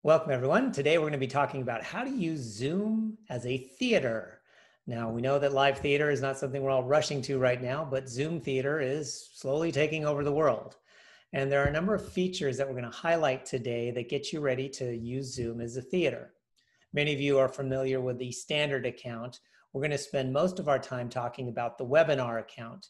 Welcome, everyone. Today, we're going to be talking about how to use Zoom as a theater. Now, we know that live theater is not something we're all rushing to right now, but Zoom theater is slowly taking over the world. And there are a number of features that we're going to highlight today that get you ready to use Zoom as a theater. Many of you are familiar with the standard account. We're going to spend most of our time talking about the webinar account.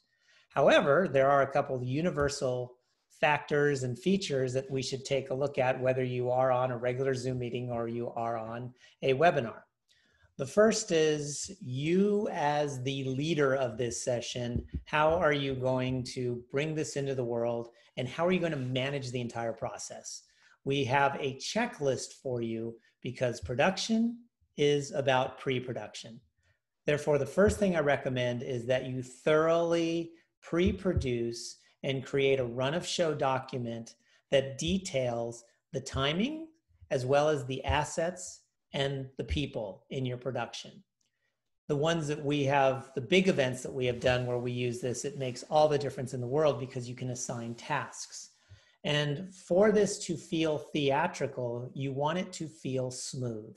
However, there are a couple of universal factors and features that we should take a look at, whether you are on a regular Zoom meeting or you are on a webinar. The first is you as the leader of this session. How are you going to bring this into the world, and how are you going to manage the entire process? We have a checklist for you because production is about pre-production. Therefore, the first thing I recommend is that you thoroughly pre-produce and create a run of show document that details the timing as well as the assets and the people in your production. The ones that we have, the big events that we have done where we use this, it makes all the difference in the world because you can assign tasks. And for this to feel theatrical, you want it to feel smooth.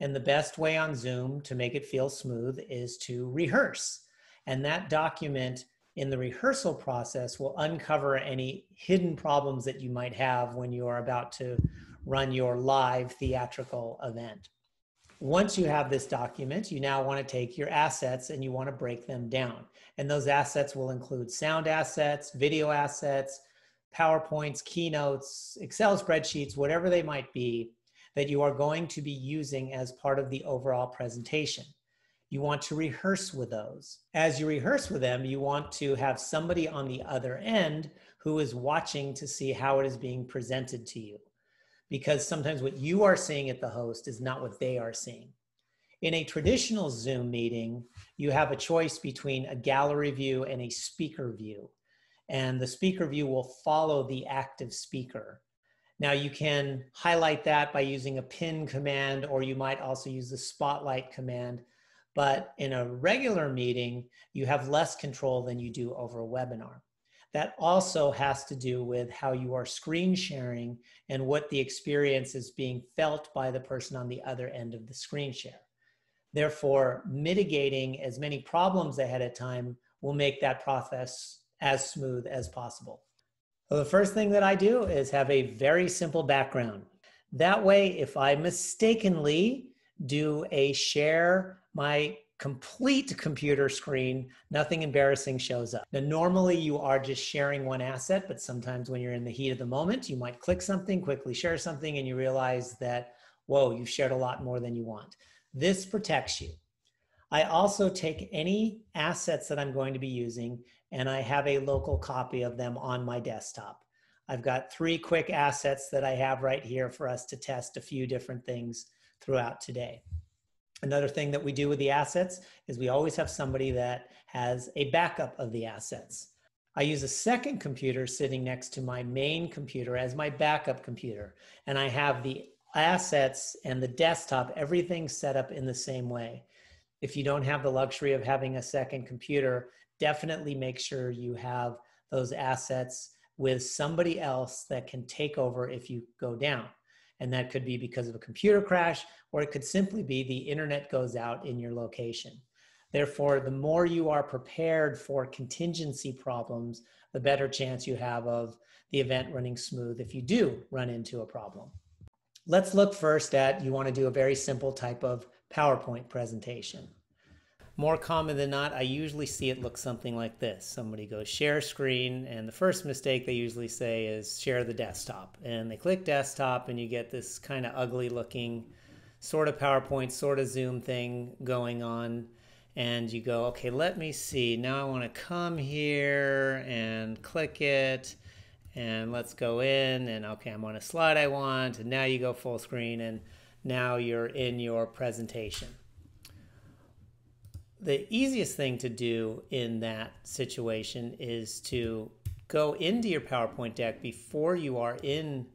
And the best way on Zoom to make it feel smooth is to rehearse. And that document in the rehearsal process will uncover any hidden problems that you might have when you are about to run your live theatrical event. Once you have this document, you now want to take your assets and you want to break them down. And those assets will include sound assets, video assets, PowerPoints, keynotes, Excel spreadsheets, whatever they might be, that you are going to be using as part of the overall presentation. You want to rehearse with those. As you rehearse with them, you want to have somebody on the other end who is watching to see how it is being presented to you. Because sometimes what you are seeing at the host is not what they are seeing. In a traditional Zoom meeting, you have a choice between a gallery view and a speaker view. And the speaker view will follow the active speaker. Now you can highlight that by using a pin command, or you might also use the spotlight command. But in a regular meeting, you have less control than you do over a webinar. That also has to do with how you are screen sharing and what the experience is being felt by the person on the other end of the screen share. Therefore, mitigating as many problems ahead of time will make that process as smooth as possible. So the first thing that I do is have a very simple background. That way, if I mistakenly do a share my complete computer screen, nothing embarrassing shows up. Now, normally you are just sharing one asset, but sometimes when you're in the heat of the moment, you might click something, quickly share something, and you realize that, whoa, you've shared a lot more than you want. This protects you. I also take any assets that I'm going to be using, and I have a local copy of them on my desktop. I've got 3 quick assets that I have right here for us to test a few different things throughout today. Another thing that we do with the assets is we always have somebody that has a backup of the assets. I use a second computer sitting next to my main computer as my backup computer, and I have the assets and the desktop, everything set up in the same way. If you don't have the luxury of having a second computer, definitely make sure you have those assets with somebody else that can take over if you go down. And that could be because of a computer crash, or it could simply be the internet goes out in your location. Therefore, the more you are prepared for contingency problems, the better chance you have of the event running smooth if you do run into a problem. Let's look first at, you want to do a very simple type of PowerPoint presentation. More common than not, I usually see it look something like this. Somebody goes share screen, and the first mistake they usually say is share the desktop. And they click desktop, and you get this kind of ugly looking sort of PowerPoint, sort of Zoom thing going on. And you go, okay, let me see. Now I want to come here and click it. And let's go in, and okay, I'm on a slide I want. And now you go full screen, and now you're in your presentation. The easiest thing to do in that situation is to go into your PowerPoint deck before you are in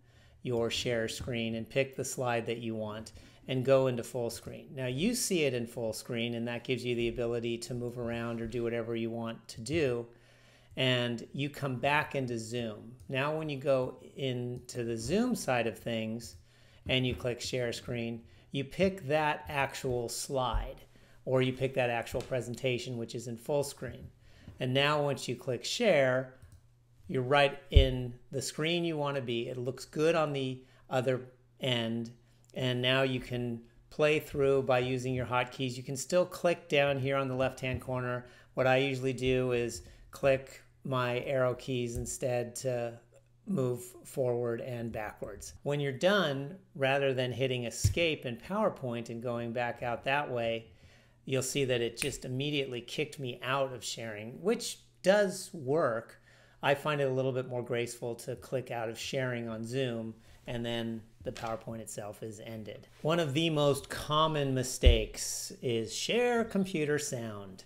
your share screen and pick the slide that you want and go into full screen. Now you see it in full screen, and that gives you the ability to move around or do whatever you want to do. And you come back into Zoom. Now when you go into the Zoom side of things, and you click share screen, you pick that actual slide, or you pick that actual presentation, which is in full screen. And now once you click share, you're right in the screen you want to be. It looks good on the other end. And now you can play through by using your hotkeys. You can still click down here on the left-hand corner. What I usually do is click my arrow keys instead to move forward and backwards. When you're done, rather than hitting escape in PowerPoint and going back out that way, you'll see that it just immediately kicked me out of sharing, which does work. I find it a little bit more graceful to click out of sharing on Zoom, and then the PowerPoint itself is ended. One of the most common mistakes is share computer sound,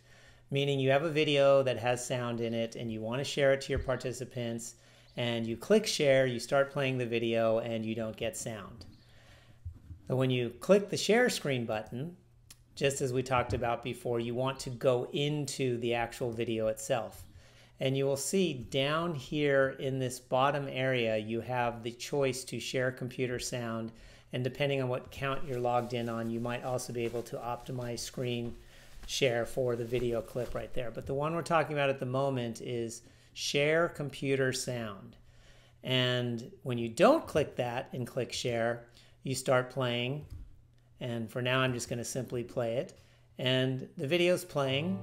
meaning you have a video that has sound in it and you want to share it to your participants, and you click share, you start playing the video, and you don't get sound. So when you click the share screen button, just as we talked about before, you want to go into the actual video itself. And you will see down here in this bottom area, you have the choice to share computer sound. And depending on what account you're logged in on, you might also be able to optimize screen share for the video clip right there. But the one we're talking about at the moment is share computer sound. And when you don't click that and click share, you start playing. And for now, I'm just going to simply play it. And the video's playing.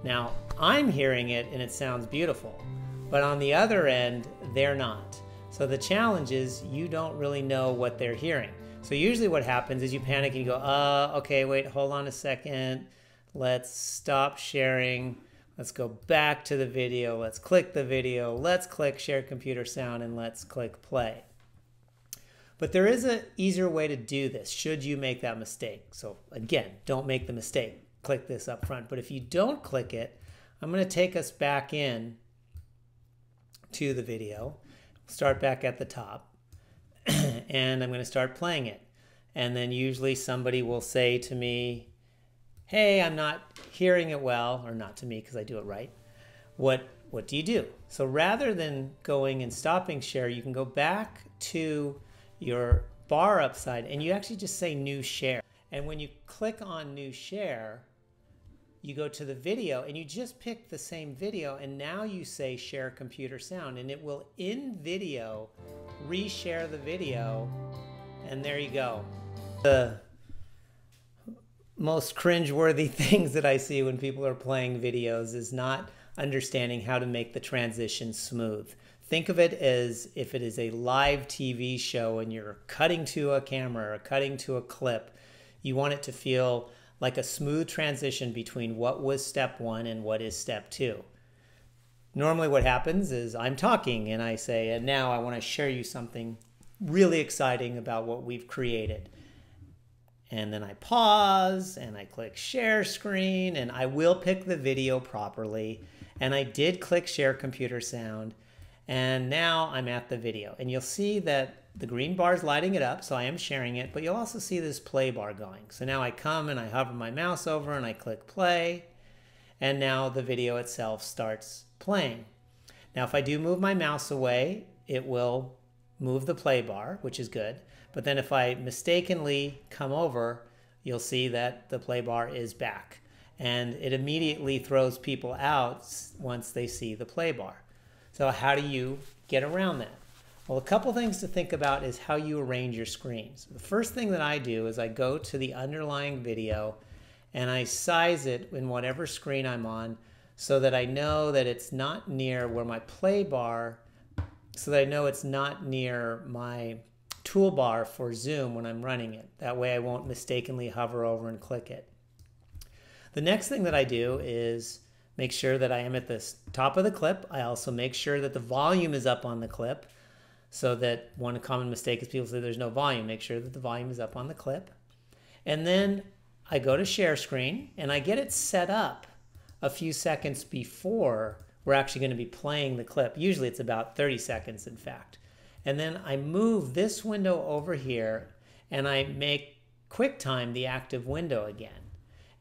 Now, I'm hearing it and it sounds beautiful, but on the other end, they're not. So the challenge is you don't really know what they're hearing. So usually what happens is you panic and you go, okay, wait, hold on a second. Let's stop sharing. Let's go back to the video. Let's click the video. Let's click share computer sound and let's click play. But there is an easier way to do this should you make that mistake. So again, don't make the mistake. Click this up front. But if you don't click it, I'm going to take us back in to the video. Start back at the top. And I'm going to start playing it. And then usually somebody will say to me, hey, I'm not hearing it well, or not to me because I do it right. What do you do? So rather than going and stopping share, you can go back to your bar upside and you actually just say new share. And when you click on new share, you go to the video and you just pick the same video, and now you say share computer sound, and it will in video reshare the video, and there you go. The most cringeworthy things that I see when people are playing videos is not understanding how to make the transition smooth. Think of it as if it is a live TV show and you're cutting to a camera or cutting to a clip. You want it to feel like a smooth transition between what was step one and what is step two. Normally what happens is I'm talking and I say, and now I want to share you something really exciting about what we've created. And then I pause and I click share screen, and I will pick the video properly. And I did click share computer sound. And now I'm at the video. And you'll see that the green bar is lighting it up, so I am sharing it, but you'll also see this play bar going. So now I come and I hover my mouse over and I click play, and now the video itself starts playing. Now if I do move my mouse away, it will move the play bar, which is good. But then if I mistakenly come over, you'll see that the play bar is back. And it immediately throws people out once they see the play bar. So how do you get around that? Well, a couple things to think about is how you arrange your screens. The first thing that I do is I go to the underlying video and I size it in whatever screen I'm on so that I know that it's not near where my play bar, so that I know it's not near my toolbar for Zoom when I'm running it. That way I won't mistakenly hover over and click it. The next thing that I do is make sure that I am at the top of the clip. I also make sure that the volume is up on the clip, so that one common mistake is people say there's no volume. Make sure that the volume is up on the clip. And then I go to share screen and I get it set up a few seconds before we're actually going to be playing the clip. Usually it's about 30 seconds, in fact. And then I move this window over here and I make QuickTime the active window again.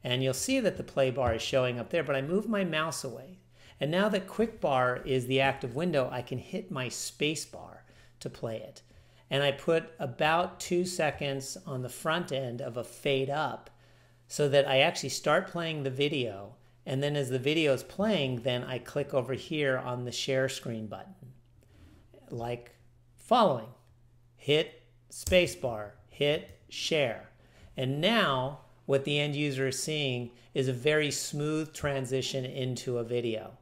And you'll see that the play bar is showing up there, but I move my mouse away. And now that Quick Bar is the active window, I can hit my space bar to play it. and I put about 2 seconds on the front end of a fade up so that I actually start playing the video, and then as the video is playing, then I click over here on the share screen button, like following. Hit spacebar, hit share. And now what the end user is seeing is a very smooth transition into a video.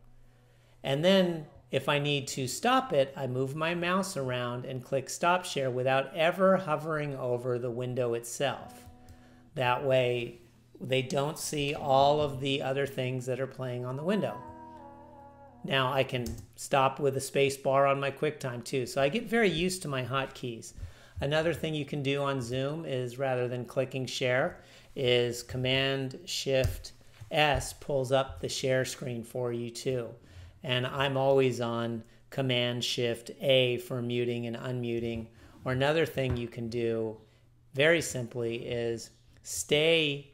And then if I need to stop it, I move my mouse around and click stop share without ever hovering over the window itself. That way they don't see all of the other things that are playing on the window. Now I can stop with a space bar on my QuickTime too. So I get very used to my hotkeys. Another thing you can do on Zoom is, rather than clicking share, is Command Shift S pulls up the share screen for you too. And I'm always on Command Shift A for muting and unmuting. Or another thing you can do very simply is stay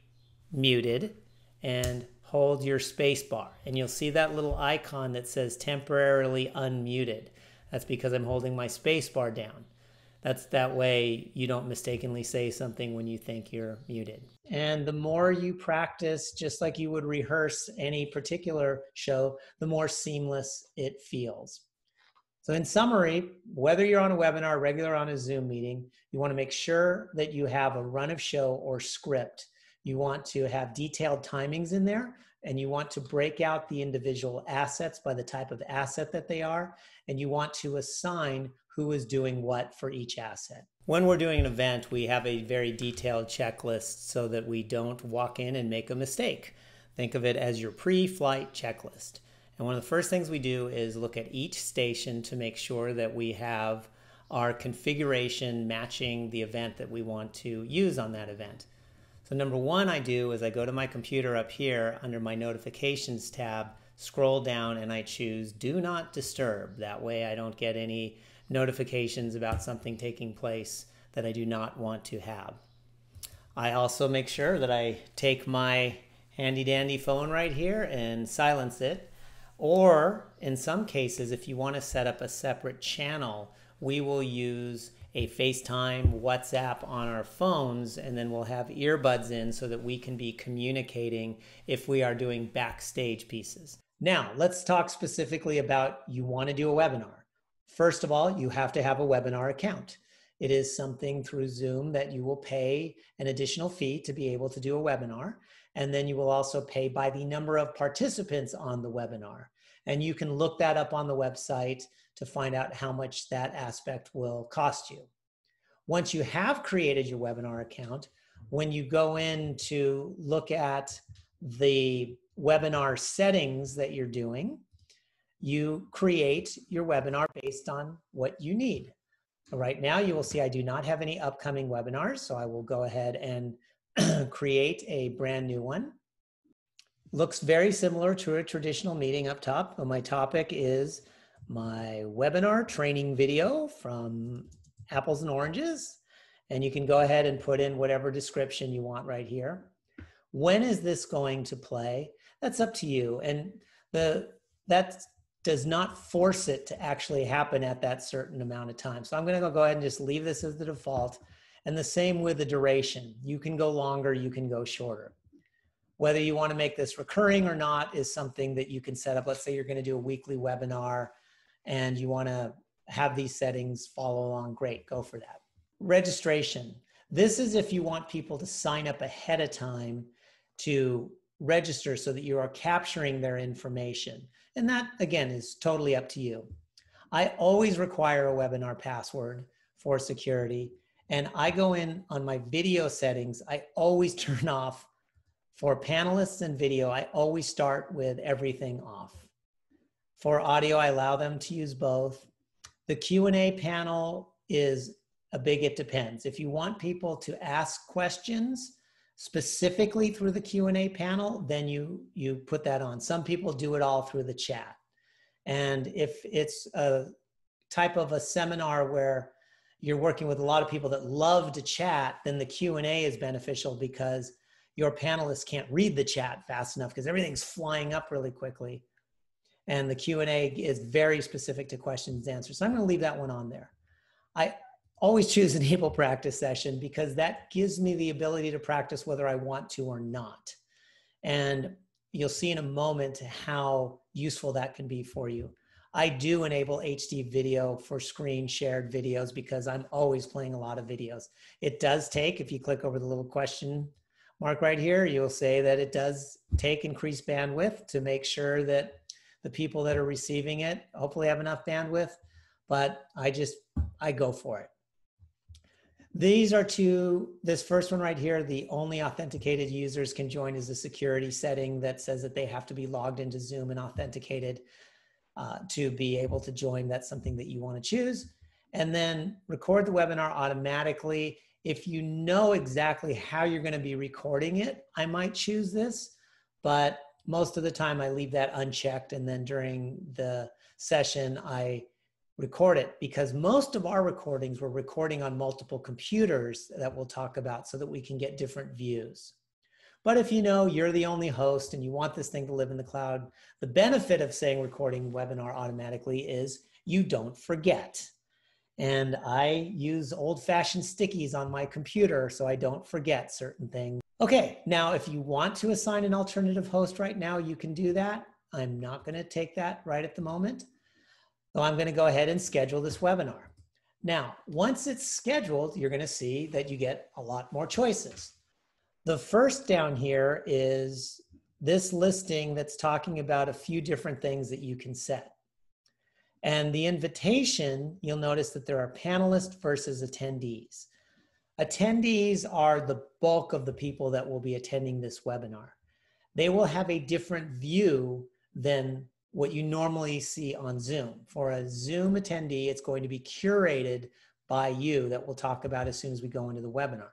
muted and hold your space bar. And you'll see that little icon that says temporarily unmuted. That's because I'm holding my space bar down. That way you don't mistakenly say something when you think you're muted. And the more you practice, just like you would rehearse any particular show, the more seamless it feels. So in summary, whether you're on a webinar, regular on a Zoom meeting, you want to make sure that you have a run of show or script. You want to have detailed timings in there, and you want to break out the individual assets by the type of asset that they are, and you want to assign who is doing what for each asset. When we're doing an event, we have a very detailed checklist so that we don't walk in and make a mistake. Think of it as your pre-flight checklist. And one of the first things we do is look at each station to make sure that we have our configuration matching the event that we want to use on that event. So number one I do is I go to my computer up here under my notifications tab, scroll down, and I choose do not disturb. That way I don't get any notifications about something taking place that I do not want to have. I also make sure that I take my handy dandy phone right here and silence it. Or in some cases, if you want to set up a separate channel, we will use a FaceTime, WhatsApp on our phones, and then we'll have earbuds in so that we can be communicating if we are doing backstage pieces. Now, let's talk specifically about you want to do a webinar. First of all, you have to have a webinar account. It is something through Zoom that you will pay an additional fee to be able to do a webinar. And then you will also pay by the number of participants on the webinar. And you can look that up on the website to find out how much that aspect will cost you. Once you have created your webinar account, when you go in to look at the webinar settings that you're doing, you create your webinar based on what you need. Right now, you will see I do not have any upcoming webinars, so I will go ahead and create a brand new one. Looks very similar to a traditional meeting up top. My topic is my webinar training video from Apples and Oranges. And you can go ahead and put in whatever description you want right here. When is this going to play? That's up to you. And that does not force it to actually happen at that certain amount of time. So I'm going to go ahead and just leave this as the default. And the same with the duration. You can go longer, you can go shorter. Whether you want to make this recurring or not is something that you can set up. Let's say you're going to do a weekly webinar and you want to have these settings follow along. Great, go for that. Registration. This is if you want people to sign up ahead of time to register so that you are capturing their information. And that, again, is totally up to you. I always require a webinar password for security. And I go in on my video settings. I always turn off. For panelists and video, I always start with everything off. For audio, I allow them to use both. The Q&A panel is a big it depends. If you want people to ask questions specifically through the Q&A panel, then you put that on. Some people do it all through the chat. And if it's a type of a seminar where you're working with a lot of people that love to chat, then the Q&A is beneficial because your panelists can't read the chat fast enough because everything's flying up really quickly. And the Q&A is very specific to questions and answers. So I'm going to leave that one on there. I always choose enable practice session because that gives me the ability to practice whether I want to or not. And you'll see in a moment how useful that can be for you. I do enable HD video for screen shared videos because I'm always playing a lot of videos. It does take, if you click over the little question mark right here, you'll say that it does take increased bandwidth to make sure that the people that are receiving it hopefully have enough bandwidth, but I go for it. These are this first one right here, the only authenticated users can join is a security setting that says that they have to be logged into Zoom and authenticated to be able to join. That's something that you want to choose. And then record the webinar automatically. If you know exactly how you're going to be recording it, I might choose this, but most of the time I leave that unchecked, and then during the session I record it, because most of our recordings we're recording on multiple computers that we'll talk about so that we can get different views. But if you know you're the only host and you want this thing to live in the cloud, the benefit of saying recording webinar automatically is you don't forget. And I use old-fashioned stickies on my computer so I don't forget certain things. Okay, now if you want to assign an alternative host right now, you can do that. I'm not going to take that right at the moment. So I'm going to go ahead and schedule this webinar. Now, once it's scheduled, you're going to see that you get a lot more choices. The first down here is this listing that's talking about a few different things that you can set. And the invitation, you'll notice that there are panelists versus attendees. Attendees are the bulk of the people that will be attending this webinar. They will have a different view than what you normally see on Zoom. For a Zoom attendee, it's going to be curated by you, that we'll talk about as soon as we go into the webinar.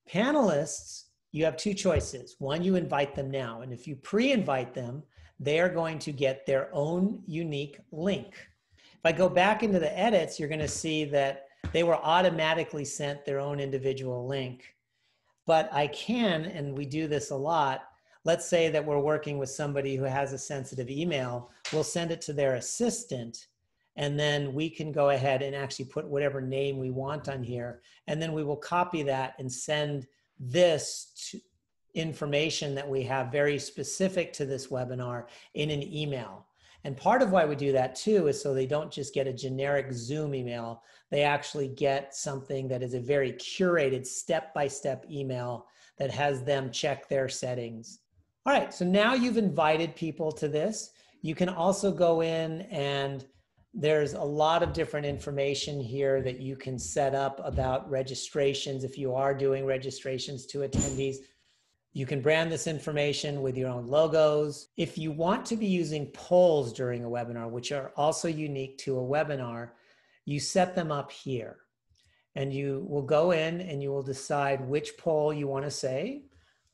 Panelists, you have two choices. One, you invite them now, and if you pre-invite them, they are going to get their own unique link. If I go back into the edits, you're going to see that they were automatically sent their own individual link. But I can, and we do this a lot, let's say that we're working with somebody who has a sensitive email, we'll send it to their assistant, and then we can go ahead and actually put whatever name we want on here, and then we will copy that and send this information that we have very specific to this webinar in an email. And part of why we do that too is so they don't just get a generic Zoom email, they actually get something that is a very curated step-by-step email that has them check their settings. All right, so now you've invited people to this. You can also go in, and there's a lot of different information here that you can set up about registrations. If you are doing registrations to attendees, you can brand this information with your own logos. If you want to be using polls during a webinar, which are also unique to a webinar, you set them up here. And you will go in and you will decide which poll you want to say.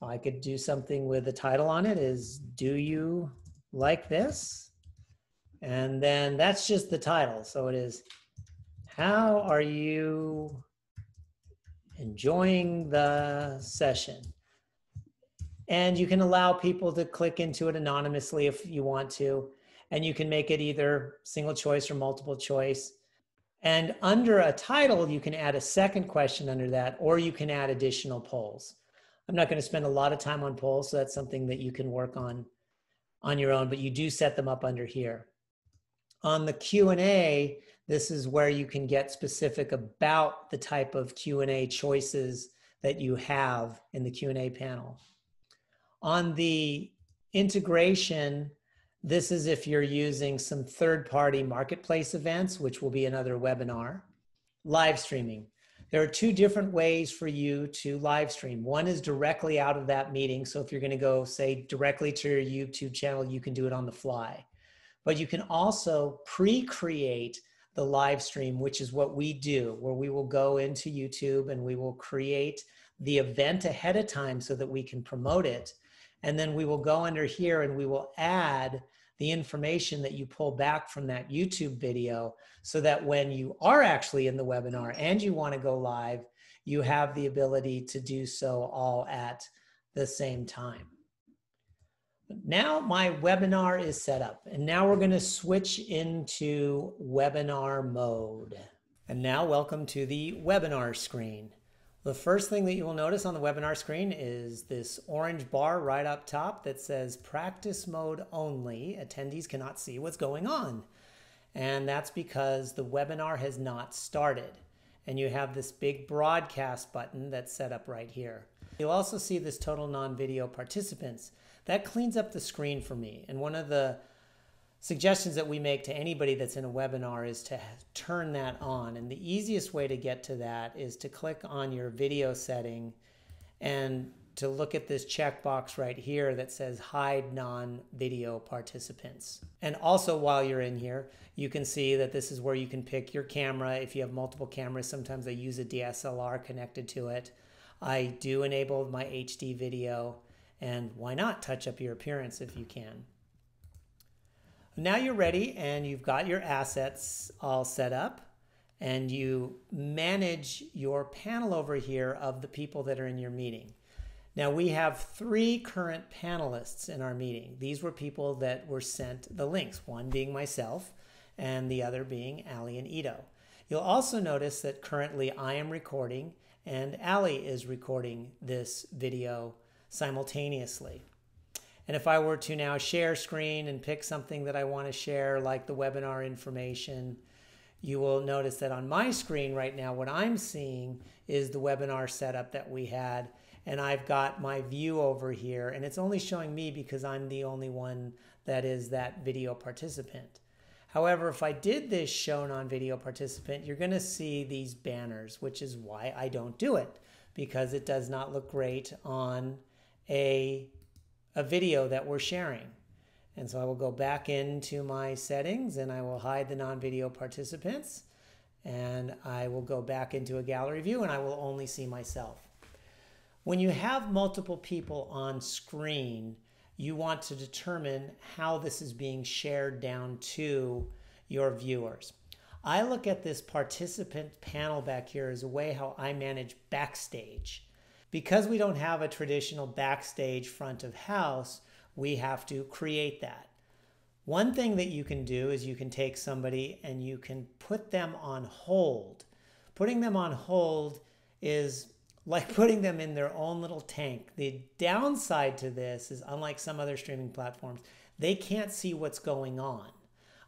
I could do something with the title on it is, do you like this? And then that's just the title. So it is, how are you enjoying the session? And you can allow people to click into it anonymously if you want to. And you can make it either single choice or multiple choice. And under a title, you can add a second question under that, or you can add additional polls. I'm not going to spend a lot of time on polls, so that's something that you can work on your own, but you do set them up under here. On the Q&A, this is where you can get specific about the type of Q&A choices that you have in the Q&A panel. On the integration, this is if you're using some third-party marketplace events, which will be another webinar. Live streaming. There are two different ways for you to live stream. One is directly out of that meeting. So if you're going to go, say, directly to your YouTube channel, you can do it on the fly. But you can also pre-create the live stream, which is what we do, where we will go into YouTube and we will create the event ahead of time so that we can promote it. And then we will go under here and we will add the information that you pull back from that YouTube video so that when you are actually in the webinar and you want to go live, you have the ability to do so all at the same time. Now my webinar is set up, and now we're going to switch into webinar mode. And now welcome to the webinar screen. The first thing that you will notice on the webinar screen is this orange bar right up top that says practice mode only. Attendees cannot see what's going on. And that's because the webinar has not started. And you have this big broadcast button that's set up right here. You'll also see this total non-video participants. That cleans up the screen for me. And one of the suggestions that we make to anybody that's in a webinar is to turn that on. And the easiest way to get to that is to click on your video setting and to look at this checkbox right here that says hide non-video participants. And also while you're in here, you can see that this is where you can pick your camera. If you have multiple cameras, sometimes I use a DSLR connected to it. I do enable my HD video, and why not touch up your appearance if you can. Now you're ready and you've got your assets all set up and you manage your panel over here of the people that are in your meeting. Now we have 3 current panelists in our meeting. These were people that were sent the links, one being myself and the other being Ali and Ito. You'll also notice that currently I am recording and Ali is recording this video simultaneously. And if I were to now share screen and pick something that I want to share, like the webinar information, you will notice that on my screen right now, what I'm seeing is the webinar setup that we had. And I've got my view over here, and it's only showing me because I'm the only one that is that video participant. However, if I did this show non-video participant, you're going to see these banners, which is why I don't do it, because it does not look great on a video that we're sharing. And so I will go back into my settings and I will hide the non-video participants, and I will go back into a gallery view and I will only see myself. When you have multiple people on screen, you want to determine how this is being shared down to your viewers. I look at this participant panel back here as a way how I manage backstage. Because we don't have a traditional backstage front of house, we have to create that. One thing that you can do is you can take somebody and you can put them on hold. Putting them on hold is like putting them in their own little tank. The downside to this is, unlike some other streaming platforms, they can't see what's going on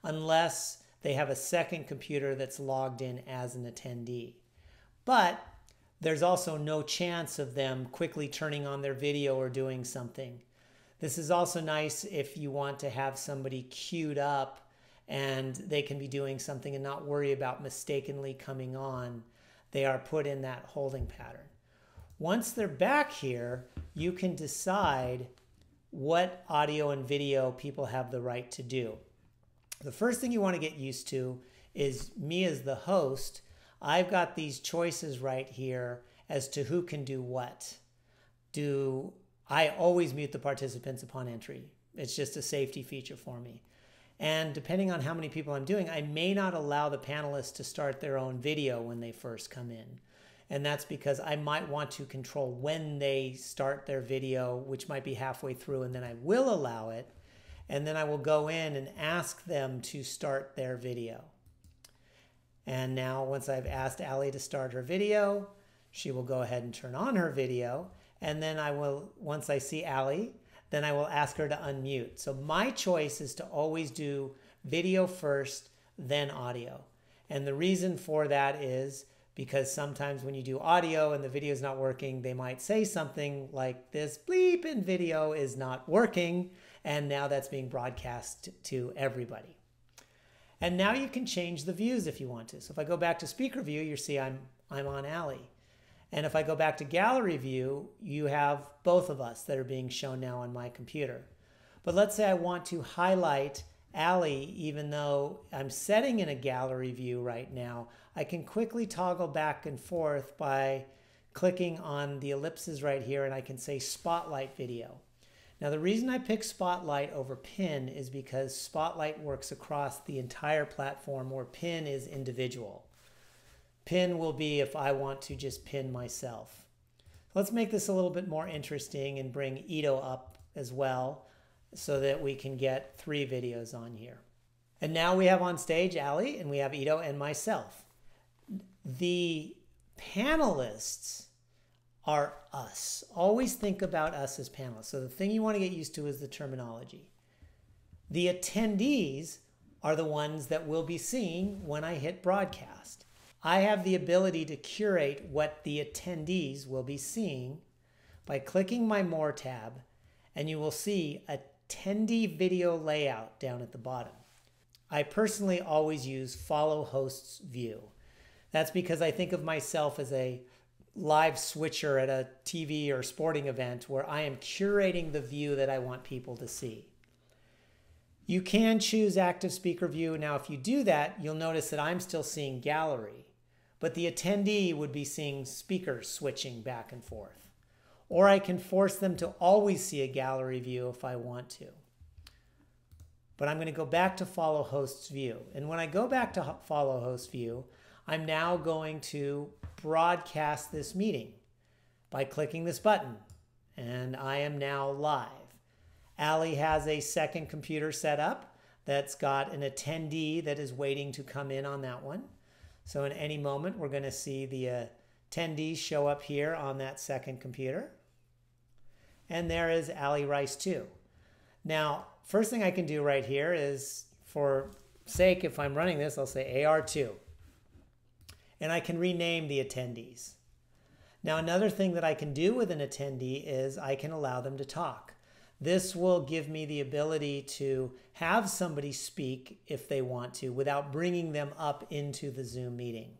unless they have a second computer that's logged in as an attendee. But there's also no chance of them quickly turning on their video or doing something. This is also nice if you want to have somebody queued up and they can be doing something and not worry about mistakenly coming on. They are put in that holding pattern. Once they're back here, you can decide what audio and video people have the right to do. The first thing you want to get used to is me as the host. I've got these choices right here as to who can do what. I always mute the participants upon entry. It's just a safety feature for me. And depending on how many people I'm doing, I may not allow the panelists to start their own video when they first come in. And that's because I might want to control when they start their video, which might be halfway through, and then I will allow it. And then I will go in and ask them to start their video. And now once I've asked Ali to start her video, she will go ahead and turn on her video. And then once I see Ali, then I will ask her to unmute. So my choice is to always do video first, then audio. And the reason for that is because sometimes when you do audio and the video is not working, they might say something like this bleep and video is not working. And now that's being broadcast to everybody. And now you can change the views if you want to. So if I go back to speaker view, you see I'm on Ali. And if I go back to gallery view, you have both of us that are being shown now on my computer. But let's say I want to highlight Ali, even though I'm setting in a gallery view right now, I can quickly toggle back and forth by clicking on the ellipses right here, and I can say Spotlight Video. Now the reason I pick Spotlight over Pin is because Spotlight works across the entire platform where Pin is individual. Pin will be if I want to just pin myself. Let's make this a little bit more interesting and bring Ito up as well so that we can get 3 videos on here. And now we have on stage Ali, and we have Ito and myself. The panelists are us. Always think about us as panelists. So the thing you want to get used to is the terminology. The attendees are the ones that we'll be seeing when I hit broadcast. I have the ability to curate what the attendees will be seeing by clicking my More tab, and you will see attendee video layout down at the bottom. I personally always use follow host's view. That's because I think of myself as a live switcher at a TV or sporting event where I am curating the view that I want people to see. You can choose active speaker view. Now, if you do that, you'll notice that I'm still seeing gallery, but the attendee would be seeing speakers switching back and forth. Or I can force them to always see a gallery view if I want to. But I'm going to go back to follow host's view. And when I go back to follow host view, I'm now going to broadcast this meeting by clicking this button. And I am now live. Allie has a second computer set up that's got an attendee that is waiting to come in on that one. So in any moment, we're going to see the attendees show up here on that second computer. And there is Allie Rice too. Now, first thing I can do right here is, for sake, if I'm running this, I'll say AR2. And I can rename the attendees. Now, another thing that I can do with an attendee is I can allow them to talk. This will give me the ability to have somebody speak if they want to without bringing them up into the Zoom meeting.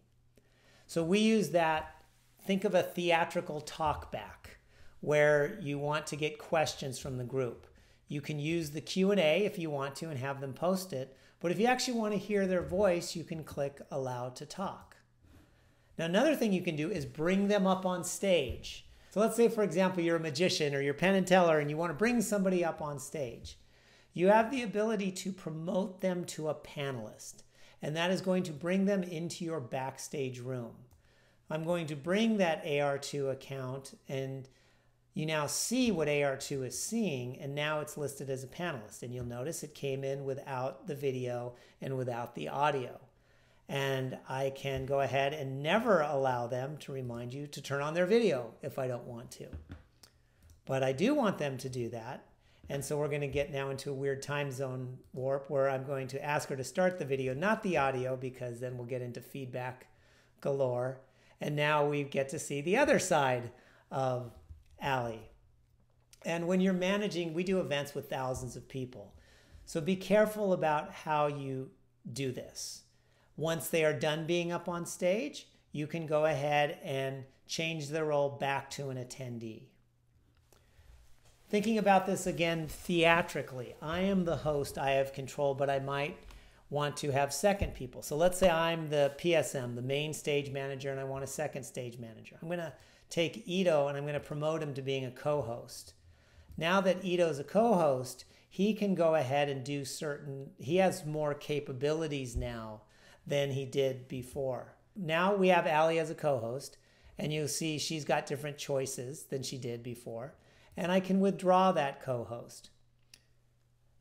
So we use that, think of a theatrical talkback where you want to get questions from the group. You can use the Q&A if you want to and have them post it, but if you actually want to hear their voice, you can click Allow to Talk. Now, another thing you can do is bring them up on stage. So let's say, for example, you're a magician or you're Penn and Teller and you want to bring somebody up on stage. You have the ability to promote them to a panelist, and that is going to bring them into your backstage room. I'm going to bring that AR2 account, and you now see what AR2 is seeing, and now it's listed as a panelist. And you'll notice it came in without the video and without the audio. And I can go ahead and never allow them to remind you to turn on their video if I don't want to. But I do want them to do that. And so we're going to get now into a weird time zone warp where I'm going to ask her to start the video, not the audio, because then we'll get into feedback galore. And now we get to see the other side of Allie. And when you're managing, we do events with thousands of people. So be careful about how you do this. Once they are done being up on stage, you can go ahead and change their role back to an attendee. Thinking about this again theatrically, I am the host, I have control, but I might want to have second people. So let's say I'm the PSM, the main stage manager, and I want a second stage manager. I'm going to take Ito and I'm going to promote him to being a co-host. Now that Ito's a co-host, he can go ahead and do he has more capabilities now than he did before. Now we have Allie as a co-host, and you'll see she's got different choices than she did before, and I can withdraw that co-host.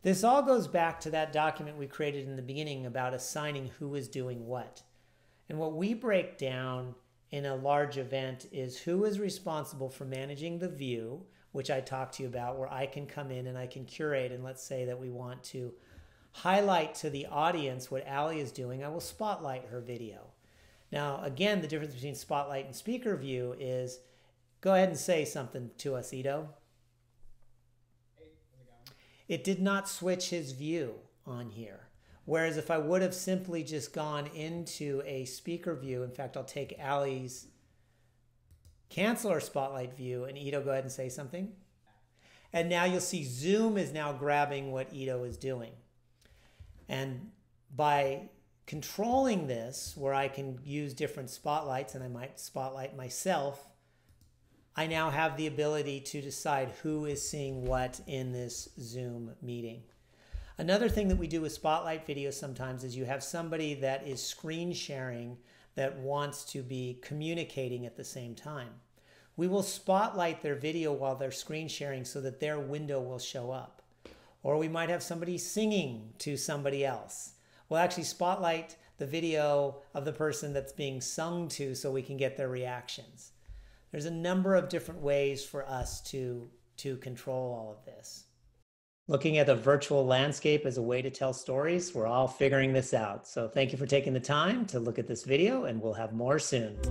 This all goes back to that document we created in the beginning about assigning who is doing what. And what we break down in a large event is who is responsible for managing the view, which I talked to you about, where I can come in and I can curate, and let's say that we want to highlight to the audience what Allie is doing. I will spotlight her video. Now, again, the difference between spotlight and speaker view is, go ahead and say something to us, Ito. Hey, how's it going? It did not switch his view on here. Whereas if I would have simply just gone into a speaker view, in fact, I'll take Allie's cancel our spotlight view, and Ito, go ahead and say something. And now you'll see Zoom is now grabbing what Ito is doing. And by controlling this, where I can use different spotlights, and I might spotlight myself, I now have the ability to decide who is seeing what in this Zoom meeting. Another thing that we do with spotlight videos sometimes is you have somebody that is screen sharing that wants to be communicating at the same time. We will spotlight their video while they're screen sharing so that their window will show up. Or we might have somebody singing to somebody else. We'll actually spotlight the video of the person that's being sung to so we can get their reactions. There's a number of different ways for us to control all of this. Looking at the virtual landscape as a way to tell stories, we're all figuring this out. So thank you for taking the time to look at this video, and we'll have more soon.